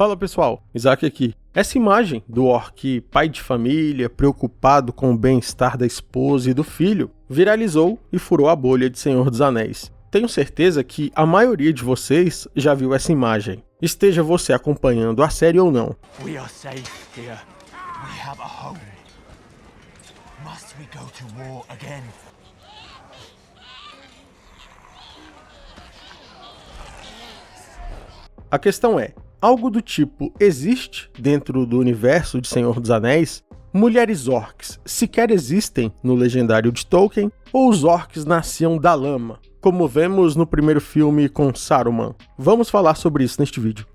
Fala pessoal, Isaac aqui. Essa imagem do orc pai de família, preocupado com o bem-estar da esposa e do filho, viralizou e furou a bolha de Senhor dos Anéis. Tenho certeza que a maioria de vocês já viu essa imagem, esteja você acompanhando a série ou não. We are safe here. We have a home. Must we go to war again? A questão é, algo do tipo existe dentro do universo de Senhor dos Anéis? Mulheres orcs sequer existem no legendário de Tolkien? Ou os orcs nasciam da lama, como vemos no primeiro filme com Saruman? Vamos falar sobre isso neste vídeo.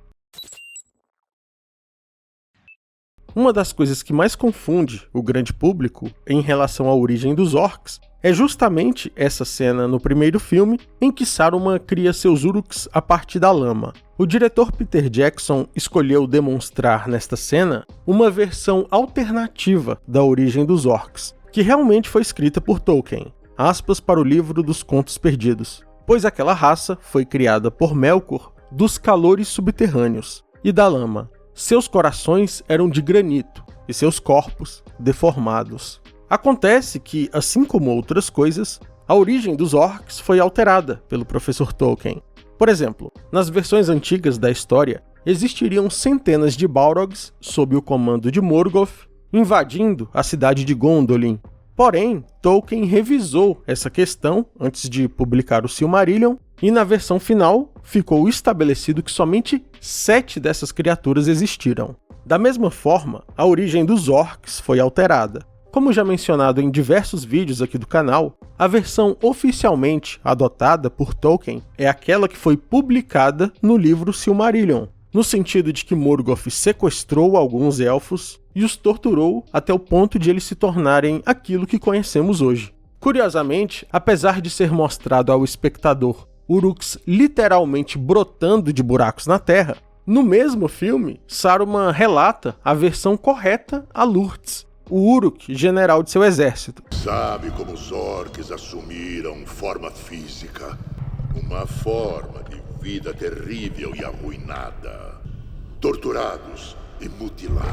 Uma das coisas que mais confunde o grande público em relação à origem dos orcs é justamente essa cena no primeiro filme em que Saruman cria seus Uruks a partir da lama. O diretor Peter Jackson escolheu demonstrar nesta cena uma versão alternativa da origem dos orcs, que realmente foi escrita por Tolkien, aspas para o livro dos Contos Perdidos, pois aquela raça foi criada por Melkor dos calores subterrâneos e da lama. Seus corações eram de granito e seus corpos deformados. Acontece que, assim como outras coisas, a origem dos orcs foi alterada pelo professor Tolkien. Por exemplo, nas versões antigas da história, existiriam centenas de Balrogs sob o comando de Morgoth, invadindo a cidade de Gondolin. Porém, Tolkien revisou essa questão antes de publicar o Silmarillion, e na versão final ficou estabelecido que somente 7 dessas criaturas existiram. Da mesma forma, a origem dos orcs foi alterada. Como já mencionado em diversos vídeos aqui do canal, a versão oficialmente adotada por Tolkien é aquela que foi publicada no livro Silmarillion, no sentido de que Morgoth sequestrou alguns elfos e os torturou até o ponto de eles se tornarem aquilo que conhecemos hoje. Curiosamente, apesar de ser mostrado ao espectador Uruks literalmente brotando de buracos na terra, no mesmo filme, Saruman relata a versão correta a Lurtz, o Uruk, general de seu exército. Sabe como os orcs assumiram forma física? Uma forma de vida terrível e arruinada. Torturados e mutilados.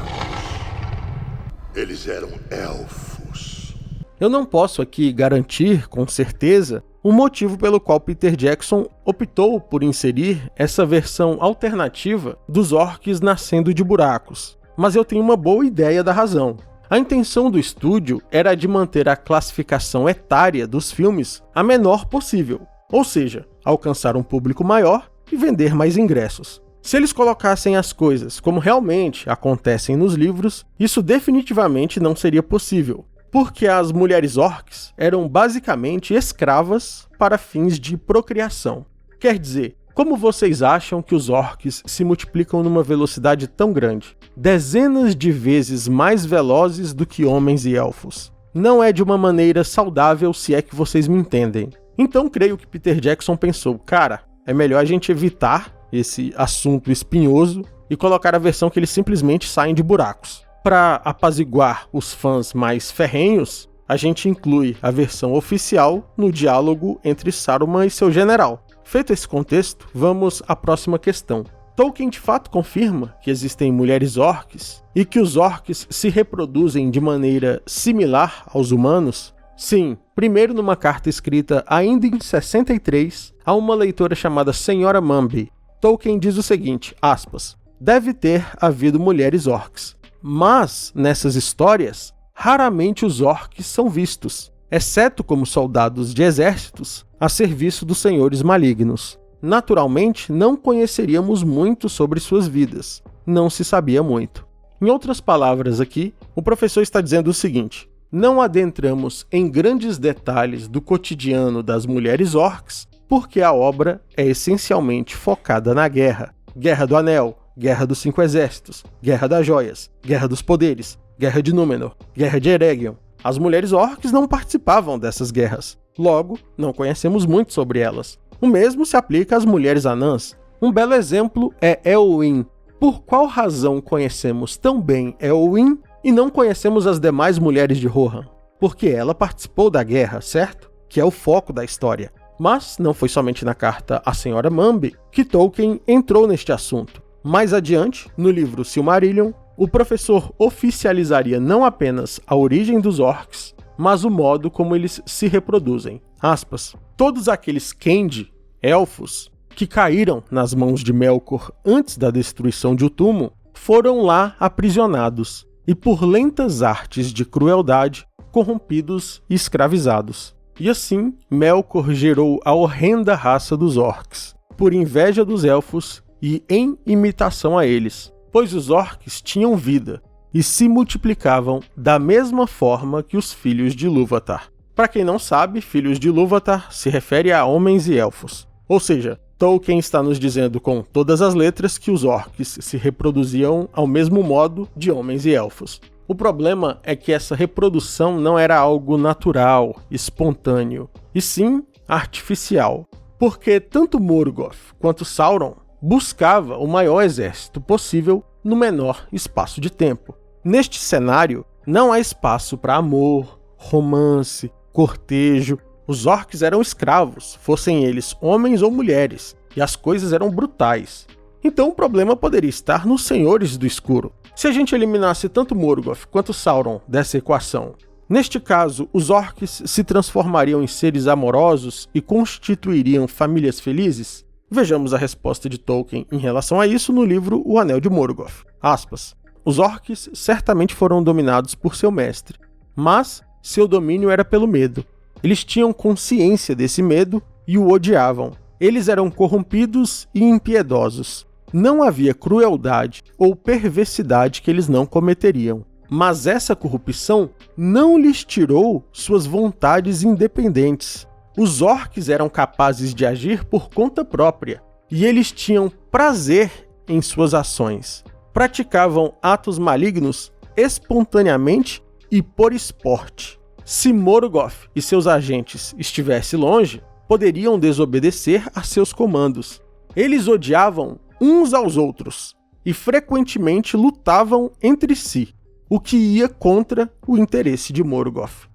Eles eram elfos. Eu não posso aqui garantir, com certeza, o motivo pelo qual Peter Jackson optou por inserir essa versão alternativa dos orcs nascendo de buracos, mas eu tenho uma boa ideia da razão. A intenção do estúdio era de manter a classificação etária dos filmes a menor possível, ou seja, alcançar um público maior e vender mais ingressos. Se eles colocassem as coisas como realmente acontecem nos livros, isso definitivamente não seria possível, porque as mulheres orcs eram basicamente escravas para fins de procriação. Quer dizer, como vocês acham que os orcs se multiplicam numa velocidade tão grande? Dezenas de vezes mais velozes do que homens e elfos. Não é de uma maneira saudável, se é que vocês me entendem. Então creio que Peter Jackson pensou, cara, é melhor a gente evitar esse assunto espinhoso e colocar a versão que eles simplesmente saem de buracos. Para apaziguar os fãs mais ferrenhos, a gente inclui a versão oficial no diálogo entre Saruman e seu general. Feito esse contexto, vamos à próxima questão. Tolkien de fato confirma que existem mulheres orcs e que os orcs se reproduzem de maneira similar aos humanos? Sim, primeiro numa carta escrita ainda em 63 a uma leitora chamada Senhora Mumby. Tolkien diz o seguinte, aspas, deve ter havido mulheres orcs, mas nessas histórias, raramente os orcs são vistos, exceto como soldados de exércitos a serviço dos senhores malignos. Naturalmente, não conheceríamos muito sobre suas vidas, não se sabia muito. Em outras palavras aqui, o professor está dizendo o seguinte, não adentramos em grandes detalhes do cotidiano das mulheres orcs, porque a obra é essencialmente focada na guerra. Guerra do Anel, Guerra dos 5 Exércitos, Guerra das Joias, Guerra dos Poderes, Guerra de Númenor, Guerra de Eregion. As mulheres orcs não participavam dessas guerras, logo, não conhecemos muito sobre elas. O mesmo se aplica às mulheres anãs. Um belo exemplo é Éowyn. Por qual razão conhecemos tão bem Éowyn e não conhecemos as demais mulheres de Rohan? Porque ela participou da guerra, certo? Que é o foco da história. Mas não foi somente na carta à Senhora Mumby que Tolkien entrou neste assunto. Mais adiante, no livro Silmarillion, o professor oficializaria não apenas a origem dos orcs, mas o modo como eles se reproduzem. Aspas. Todos aqueles Khendi, elfos, que caíram nas mãos de Melkor antes da destruição de Utumno, foram lá aprisionados e por lentas artes de crueldade, corrompidos e escravizados. E assim, Melkor gerou a horrenda raça dos orcs, por inveja dos elfos e em imitação a eles, pois os orcs tinham vida e se multiplicavam da mesma forma que os filhos de Ilúvatar. Para quem não sabe, filhos de Ilúvatar se refere a homens e elfos. Ou seja, Tolkien está nos dizendo com todas as letras que os orcs se reproduziam ao mesmo modo de homens e elfos. O problema é que essa reprodução não era algo natural, espontâneo, e sim artificial, porque tanto Morgoth quanto Sauron buscava o maior exército possível no menor espaço de tempo. Neste cenário, não há espaço para amor, romance, cortejo. Os orcs eram escravos, fossem eles homens ou mulheres, e as coisas eram brutais. Então o problema poderia estar nos Senhores do Escuro. Se a gente eliminasse tanto Morgoth quanto Sauron dessa equação, neste caso, os orcs se transformariam em seres amorosos e constituiriam famílias felizes? Vejamos a resposta de Tolkien em relação a isso no livro O Anel de Morgoth. Aspas. Os orcs certamente foram dominados por seu mestre, mas seu domínio era pelo medo. Eles tinham consciência desse medo e o odiavam. Eles eram corrompidos e impiedosos. Não havia crueldade ou perversidade que eles não cometeriam. Mas essa corrupção não lhes tirou suas vontades independentes. Os orcs eram capazes de agir por conta própria, e eles tinham prazer em suas ações. Praticavam atos malignos espontaneamente e por esporte. Se Morgoth e seus agentes estivessem longe, poderiam desobedecer a seus comandos. Eles odiavam uns aos outros e frequentemente lutavam entre si, o que ia contra o interesse de Morgoth.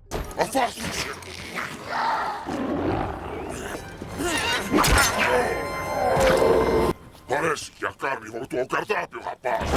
Parece que a carne voltou ao cardápio, rapaz!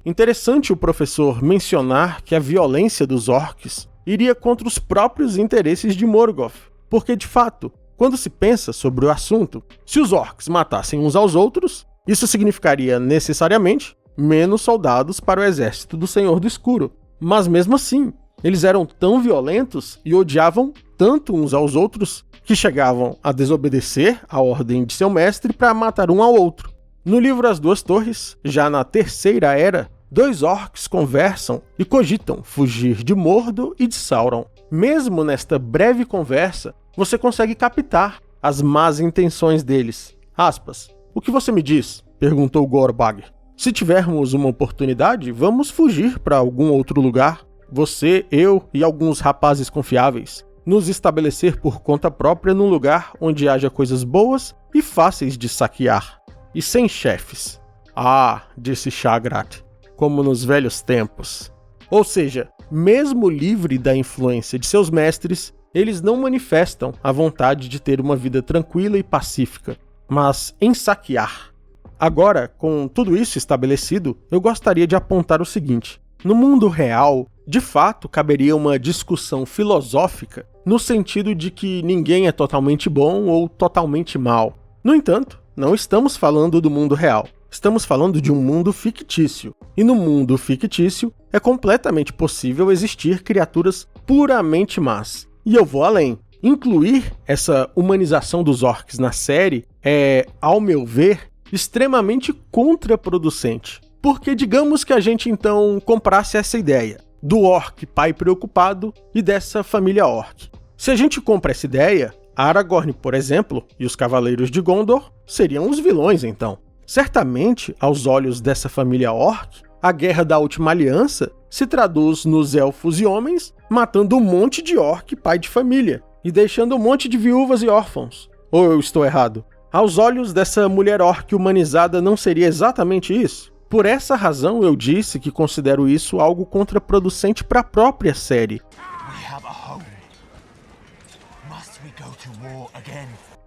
Interessante o professor mencionar que a violência dos orcs iria contra os próprios interesses de Morgoth, porque, de fato, quando se pensa sobre o assunto, se os orcs matassem uns aos outros, isso significaria necessariamente menos soldados para o exército do Senhor do Escuro. Mas mesmo assim, eles eram tão violentos e odiavam tanto uns aos outros que chegavam a desobedecer a ordem de seu mestre para matar um ao outro. No livro As Duas Torres, já na Terceira Era, 2 orcs conversam e cogitam fugir de Mordor e de Sauron. Mesmo nesta breve conversa, você consegue captar as más intenções deles. Aspas. O que você me diz? Perguntou Gorbagr. Se tivermos uma oportunidade, vamos fugir para algum outro lugar. Você, eu e alguns rapazes confiáveis. Nos estabelecer por conta própria num lugar onde haja coisas boas e fáceis de saquear. E sem chefes. Ah, disse Shagrat, como nos velhos tempos. Ou seja, mesmo livre da influência de seus mestres, eles não manifestam a vontade de ter uma vida tranquila e pacífica, mas em saquear. Agora, com tudo isso estabelecido, eu gostaria de apontar o seguinte. No mundo real, de fato, caberia uma discussão filosófica no sentido de que ninguém é totalmente bom ou totalmente mal. No entanto, não estamos falando do mundo real. Estamos falando de um mundo fictício. E no mundo fictício, é completamente possível existir criaturas puramente más. E eu vou além. Incluir essa humanização dos orcs na série é, ao meu ver, extremamente contraproducente. Porque digamos que a gente então comprasse essa ideia do orc pai preocupado e dessa família orc. Se a gente compra essa ideia, Aragorn, por exemplo, e os Cavaleiros de Gondor seriam os vilões então. Certamente, aos olhos dessa família orc, a Guerra da Última Aliança se traduz nos elfos e homens matando um monte de orc pai de família e deixando um monte de viúvas e órfãos. Ou eu estou errado? Aos olhos dessa mulher orc humanizada não seria exatamente isso? Por essa razão eu disse que considero isso algo contraproducente para a própria série.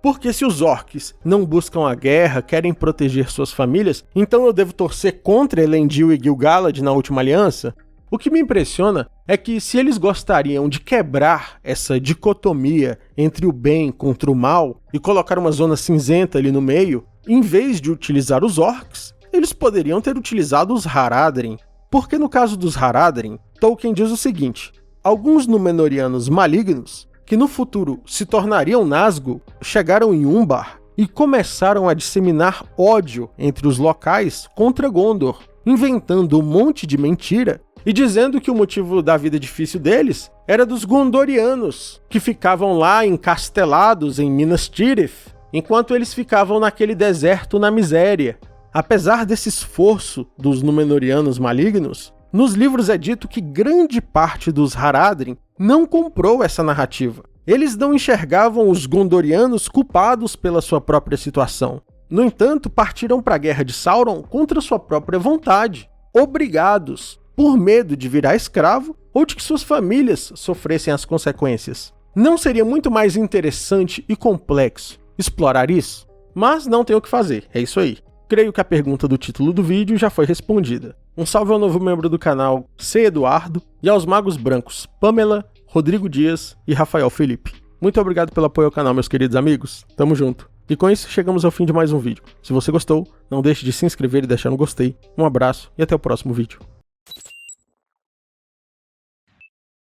Porque se os orcs não buscam a guerra, querem proteger suas famílias, então eu devo torcer contra Elendil e Gil-galad na Última Aliança? O que me impressiona é que se eles gostariam de quebrar essa dicotomia entre o bem contra o mal e colocar uma zona cinzenta ali no meio, em vez de utilizar os orcs, eles poderiam ter utilizado os Haradrim. Porque no caso dos Haradrim, Tolkien diz o seguinte: alguns Númenóreanos malignos, que no futuro se tornariam Nazgûl, chegaram em Umbar e começaram a disseminar ódio entre os locais contra Gondor, inventando um monte de mentira e dizendo que o motivo da vida difícil deles era dos Gondorianos, que ficavam lá encastelados em Minas Tirith, enquanto eles ficavam naquele deserto na miséria. Apesar desse esforço dos Númenóreanos malignos, nos livros é dito que grande parte dos Haradrim não comprou essa narrativa. Eles não enxergavam os Gondorianos culpados pela sua própria situação. No entanto, partiram para a guerra de Sauron contra sua própria vontade, obrigados, por medo de virar escravo ou de que suas famílias sofressem as consequências. Não seria muito mais interessante e complexo explorar isso? Mas não tem o que fazer, é isso aí. Creio que a pergunta do título do vídeo já foi respondida. Um salve ao novo membro do canal, C. Eduardo, e aos magos brancos Pamela, Rodrigo Dias e Rafael Felipe. Muito obrigado pelo apoio ao canal, meus queridos amigos. Tamo junto. E com isso, chegamos ao fim de mais um vídeo. Se você gostou, não deixe de se inscrever e deixar um gostei. Um abraço e até o próximo vídeo.